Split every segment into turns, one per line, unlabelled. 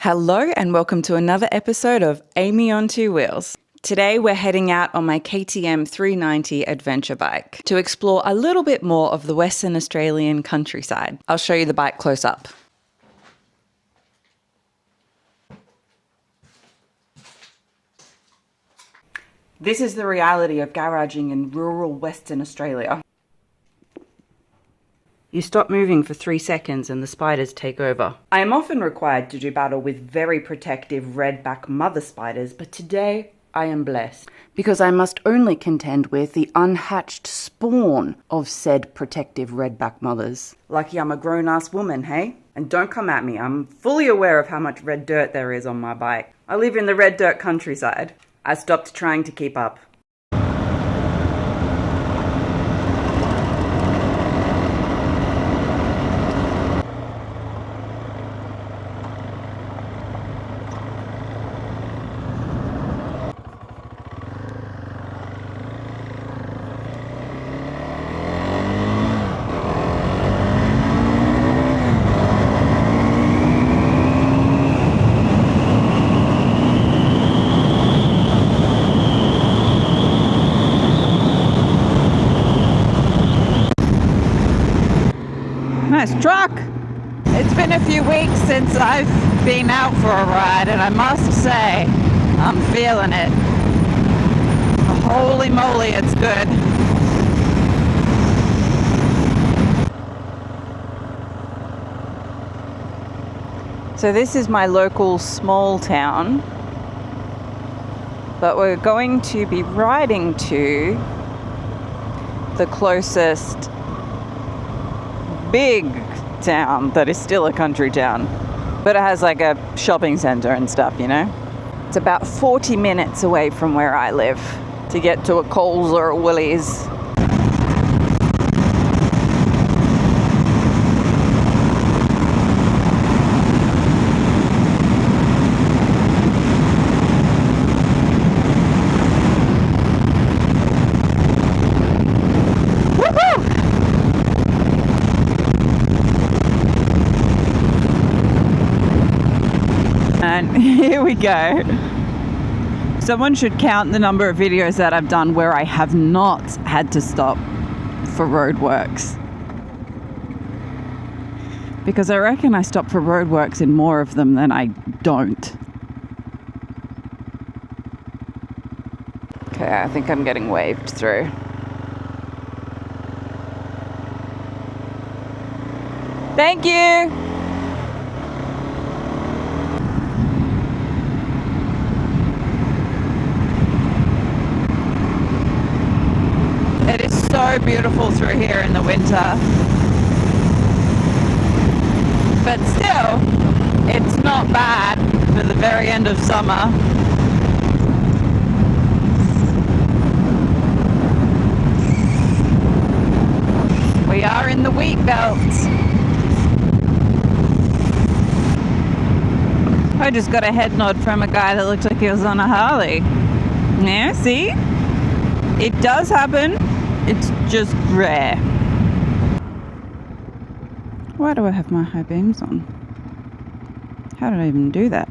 Hello and welcome to another episode of Amy on Two Wheels. Today we're heading out on my KTM 390 adventure bike to explore a little bit more of the Western Australian countryside. I'll show you the bike close up. This is the reality of garaging in rural Western Australia. You stop moving for 3 seconds and the spiders take over. I am often required to do battle with very protective redback mother spiders, but today I am blessed because I must only contend with the unhatched spawn of said protective redback mothers. Lucky I'm a grown-ass woman, hey? And don't come at me, I'm fully aware of how much red dirt there is on my bike. I live in the red dirt countryside. I stopped trying to keep up.
Nice truck. It's been a few weeks since I've been out for a ride and I must say I'm feeling it. Holy moly, it's good. So this is my local small town, but we're going to be riding to the closest big town that is still a country town, but it has like a shopping center and stuff, you know. It's about 40 minutes away from where I live to get to a Coles or a Woolies. And here we go. Someone should count the number of videos that I've done where I have not had to stop for roadworks. Because I reckon I stop for roadworks in more of them than I don't. Okay, I think I'm getting waved through. Thank you! It is so beautiful through here in the winter, but still, it's not bad for the very end of summer. We are in the Wheatbelt. I just got a head nod from a guy that looked like he was on a Harley. Yeah, see? It does happen. It's just rare. Why do I have my high beams on? How did I even do that?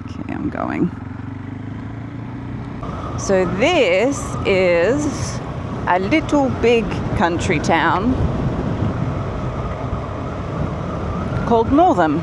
Okay, I'm going. So this is a little big country town called Northam.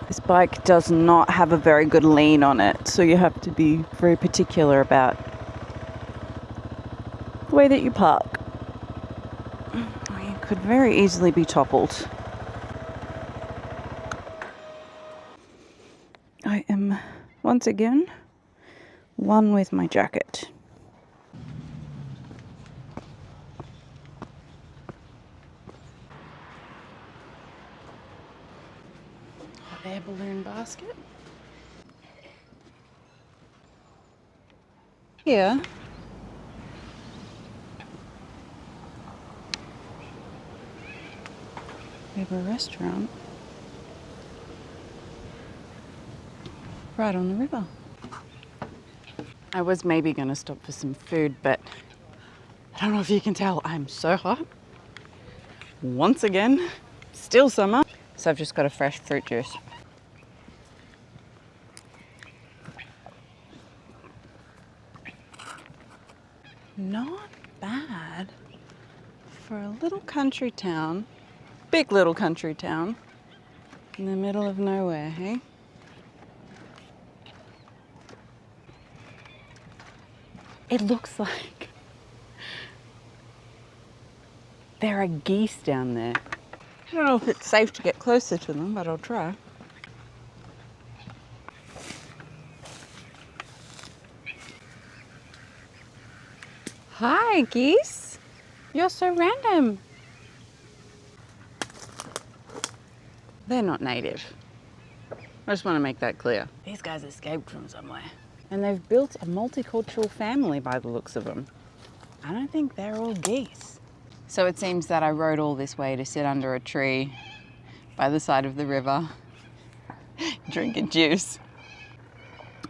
This bike does not have a very good lean on it, so you have to be very particular about the way that you park. You could very easily be toppled. I am once again one with my jacket.
air balloon basket. Here, we have a restaurant right on the river. I was maybe going to stop for some food, but I don't know if you can tell, I'm so hot. Once again, still summer. So I've just got a fresh fruit juice. Not bad for a little country town, big little country town in the middle of nowhere, hey? It looks like there are geese down there. I don't know if it's safe to get closer to them, but I'll try. Hi, geese. You're so random. They're not native. I just want to make that clear. These guys escaped from somewhere. And they've built a multicultural family by the looks of them. I don't think they're all geese. So it seems that I rode all this way to sit under a tree by the side of the river, drinking juice.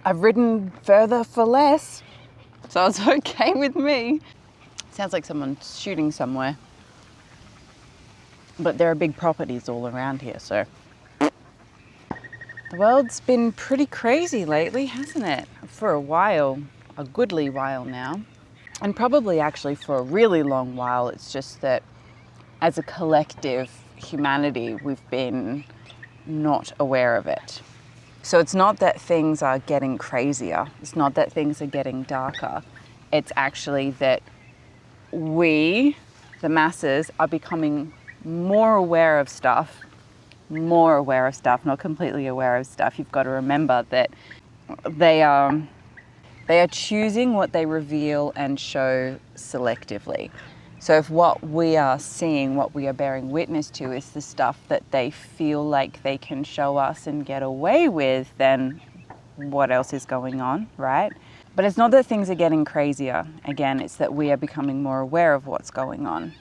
I've ridden further for less, so it's okay with me. Sounds like someone's shooting somewhere. But there are big properties all around here, so. The world's been pretty crazy lately, hasn't it? For a while, a goodly while now. And probably actually for a really long while. It's just that as a collective humanity, we've been not aware of it. So it's not that things are getting crazier. It's not that things are getting darker. It's actually that we, the masses, are becoming more aware of stuff, not completely aware of stuff. You've got to remember that they are choosing what they reveal and show selectively. So if what we are seeing, what we are bearing witness to is the stuff that they feel like they can show us and get away with, then what else is going on, right? But it's not that things are getting crazier. Again, it's that we are becoming more aware of what's going on.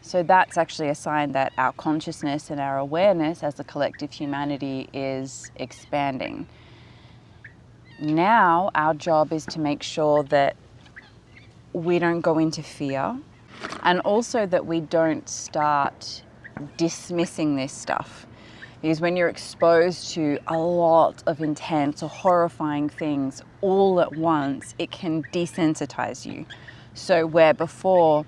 So that's actually a sign that our consciousness and our awareness as a collective humanity is expanding. Now our job is to make sure that we don't go into fear, and also that we don't start dismissing this stuff. Because when you're exposed to a lot of intense or horrifying things all at once, it can desensitize you. So where before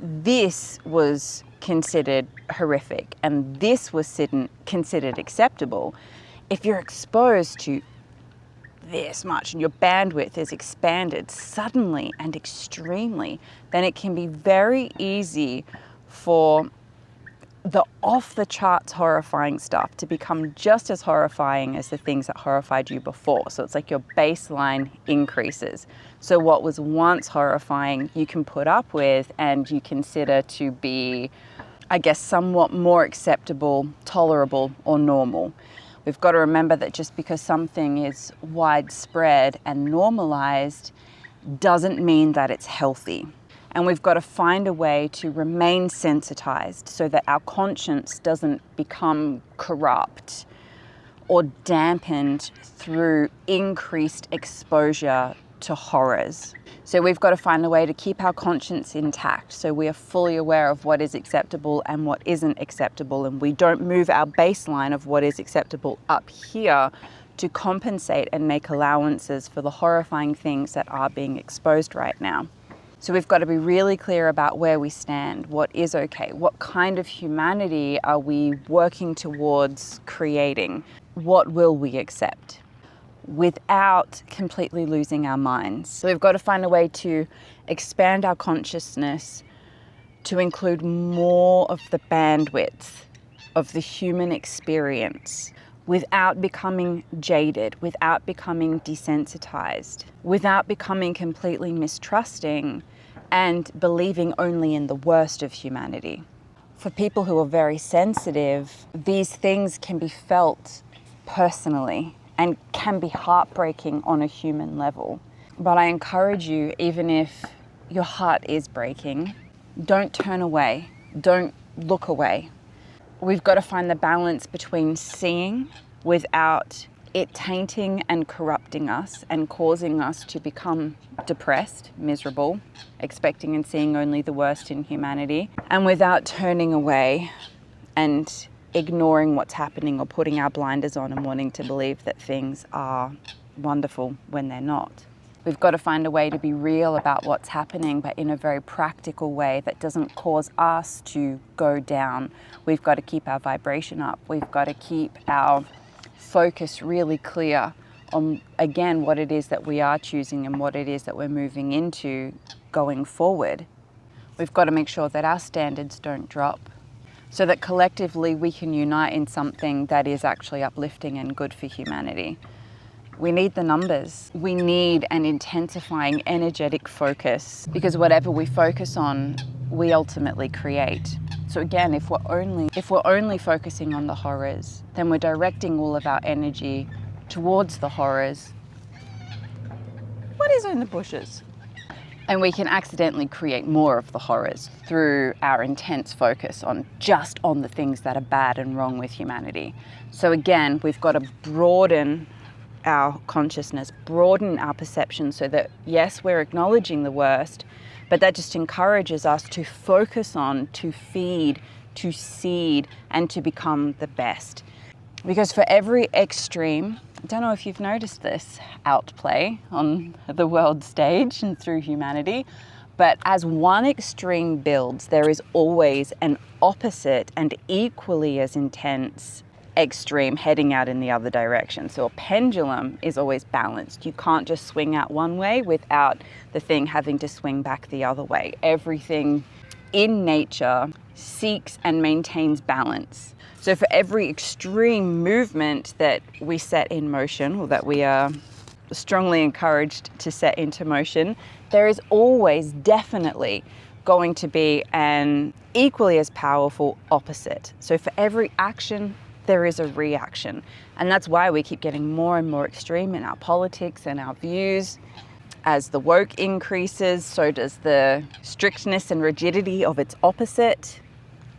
this was considered horrific and this was considered acceptable, if you're exposed to this much and your bandwidth is expanded suddenly and extremely, then it can be very easy for the off-the-charts horrifying stuff to become just as horrifying as the things that horrified you before. So it's like your baseline increases. So what was once horrifying you can put up with and you consider to be, I guess, somewhat more acceptable, tolerable, or normal. We've got to remember that just because something is widespread and normalized doesn't mean that it's healthy. And we've got to find a way to remain sensitized so that our conscience doesn't become corrupt or dampened through increased exposure to horrors. So we've got to find a way to keep our conscience intact so we are fully aware of what is acceptable and what isn't acceptable, and we don't move our baseline of what is acceptable up here to compensate and make allowances for the horrifying things that are being exposed right now. So we've got to be really clear about where we stand, what is okay, what kind of humanity are we working towards creating, what will we accept, without completely losing our minds. So we've got to find a way to expand our consciousness to include more of the bandwidth of the human experience without becoming jaded, without becoming desensitized, without becoming completely mistrusting and believing only in the worst of humanity.
For people who are very sensitive, these things can be felt personally and can be heartbreaking on a human level. But I encourage you, even if your heart is breaking, don't turn away, don't look away. We've got to find the balance between seeing without it tainting and corrupting us and causing us to become depressed, miserable, expecting and seeing only the worst in humanity, and without turning away and ignoring what's happening or putting our blinders on and wanting to believe that things are wonderful when they're not. We've got to find a way to be real about what's happening, but in a very practical way that doesn't cause us to go down. We've got to keep our vibration up. We've got to keep our focus really clear on, again, what it is that we are choosing and what it is that we're moving into going forward. We've got to make sure that our standards don't drop, so that collectively we can unite in something that is actually uplifting and good for humanity. We need the numbers. We need an intensifying energetic focus, because whatever we focus on, we ultimately create. So again, if we're only focusing on the horrors, then we're directing all of our energy towards the horrors. What is in the bushes? And we can accidentally create more of the horrors through our intense focus on just on the things that are bad and wrong with humanity. So again, we've got to broaden our consciousness, broaden our perception, so that yes, we're acknowledging the worst, but that just encourages us to focus on, to feed, to seed, and to become the best. Because for every extreme, I don't know if you've noticed this outplay on the world stage and through humanity, but as one extreme builds, there is always an opposite and equally as intense extreme heading out in the other direction. So a pendulum is always balanced. You can't just swing out one way without the thing having to swing back the other way. Everything in nature seeks and maintains balance. So for every extreme movement that we set in motion, or that we are strongly encouraged to set into motion, there is always definitely going to be an equally as powerful opposite. So for every action, there is a reaction. And that's why we keep getting more and more extreme in our politics and our views. As the woke increases, so does the strictness and rigidity of its opposite.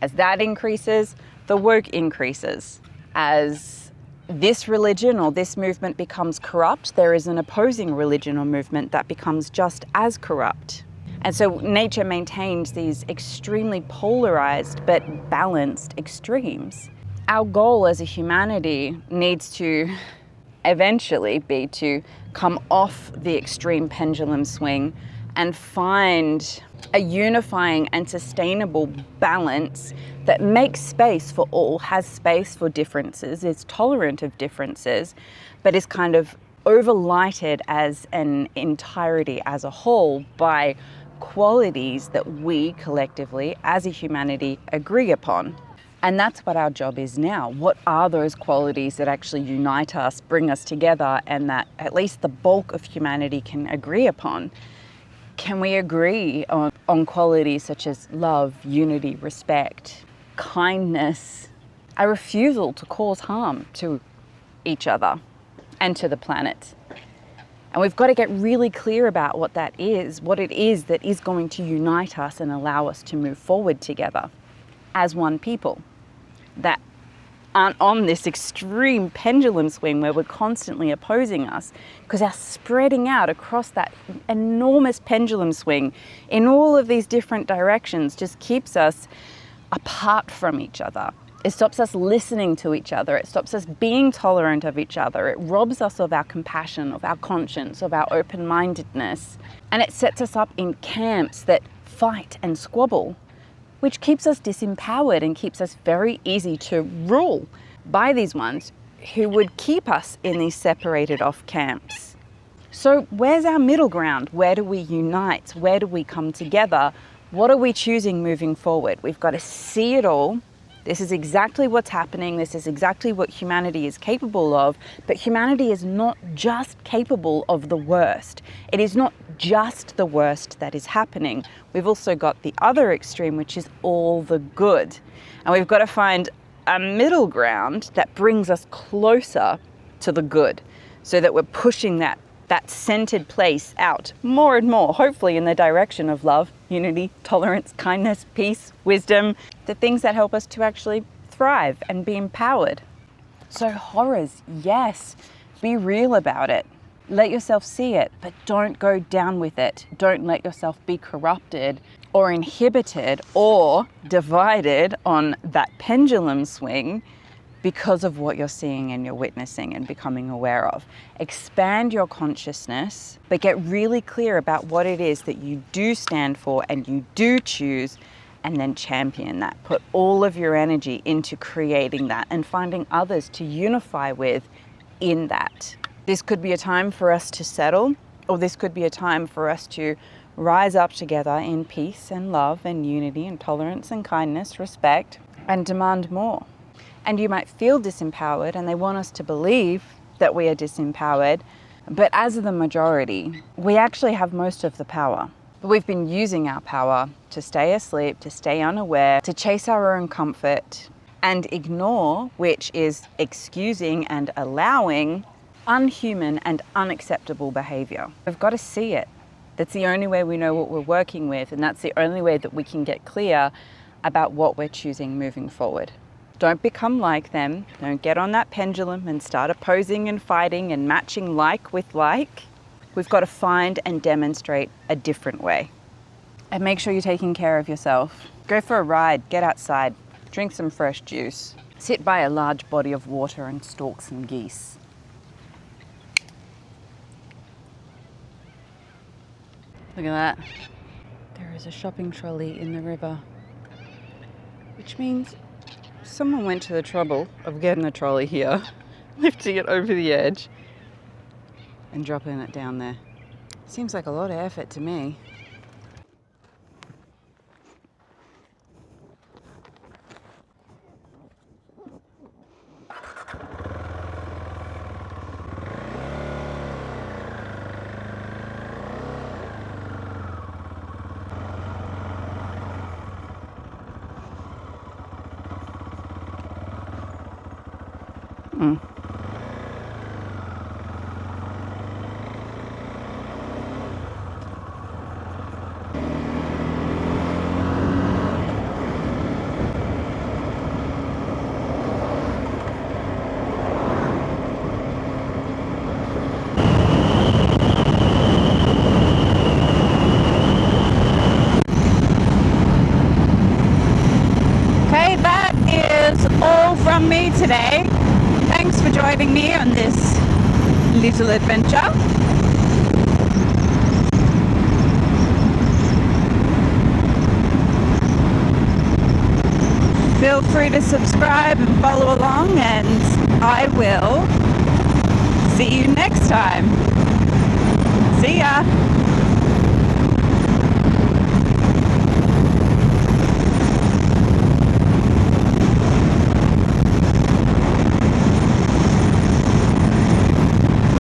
As that increases, the woke increases. As this religion or this movement becomes corrupt, there is an opposing religion or movement that becomes just as corrupt. And so nature maintains these extremely polarized but balanced extremes. Our goal as a humanity needs to eventually be to come off the extreme pendulum swing and find a unifying and sustainable balance that makes space for all, has space for differences, is tolerant of differences, but is kind of overlighted as an entirety as a whole by qualities that we collectively as a humanity agree upon. And that's what our job is now. What are those qualities that actually unite us, bring us together, and that at least the bulk of humanity can agree upon? Can we agree on qualities such as love, unity, respect, kindness, a refusal to cause harm to each other and to the planet? And we've got to get really clear about what that is, what it is that is going to unite us and allow us to move forward together as one people, that aren't on this extreme pendulum swing where we're constantly opposing us, because our spreading out across that enormous pendulum swing in all of these different directions just keeps us apart from each other. It stops us listening to each other. It stops us being tolerant of each other. It robs us of our compassion, of our conscience, of our open-mindedness. And it sets us up in camps that fight and squabble, which keeps us disempowered and keeps us very easy to rule by these ones who would keep us in these separated off camps. So where's our middle ground? Where do we unite? Where do we come together? What are we choosing moving forward? We've got to see it all
This is exactly what's happening. This is exactly what humanity is capable of. But humanity is not just capable of the worst. It is not just the worst that is happening. We've also got the other extreme, which is all the good. And we've got to find a middle ground that brings us closer to the good, so that we're pushing that centered place out more and more, hopefully in the direction of love, unity, tolerance, kindness, peace, wisdom, the things that help us to actually thrive and be empowered. So horrors, yes, be real about it. Let yourself see it, but don't go down with it. Don't let yourself be corrupted or inhibited or divided on that pendulum swing because of what you're seeing and you're witnessing and becoming aware of. Expand your consciousness, but get really clear about what it is that you do stand for and you do choose, and then champion that. Put all of your energy into creating that and finding others to unify with in that. This could be a time for us to settle, or this could be a time for us to rise up together in peace and love and unity and tolerance and kindness, respect, and demand more. And you might feel disempowered, and they want us to believe that we are disempowered. But as the majority, we actually have most of the power. But we've been using our power to stay asleep, to stay unaware, to chase our own comfort, and ignore, which is excusing and allowing, unhuman and unacceptable behavior. We've got to see it. That's the only way we know what we're working with, and that's the only way that we can get clear about what we're choosing moving forward. Don't become like them. Don't get on that pendulum and start opposing and fighting and matching like with like. We've got to find and demonstrate a different way. And make sure you're taking care of yourself. Go for a ride, get outside, drink some fresh juice. Sit by a large body of water and stalk some geese. Look at that. There is a shopping trolley in the river, which means someone went to the trouble of getting the trolley here, lifting it over the edge, and dropping it down there. Seems like a lot of effort to me. Okay, that is all from me today. Thanks for joining me on this little adventure. Feel free to subscribe and follow along, and I will see you next time. See ya!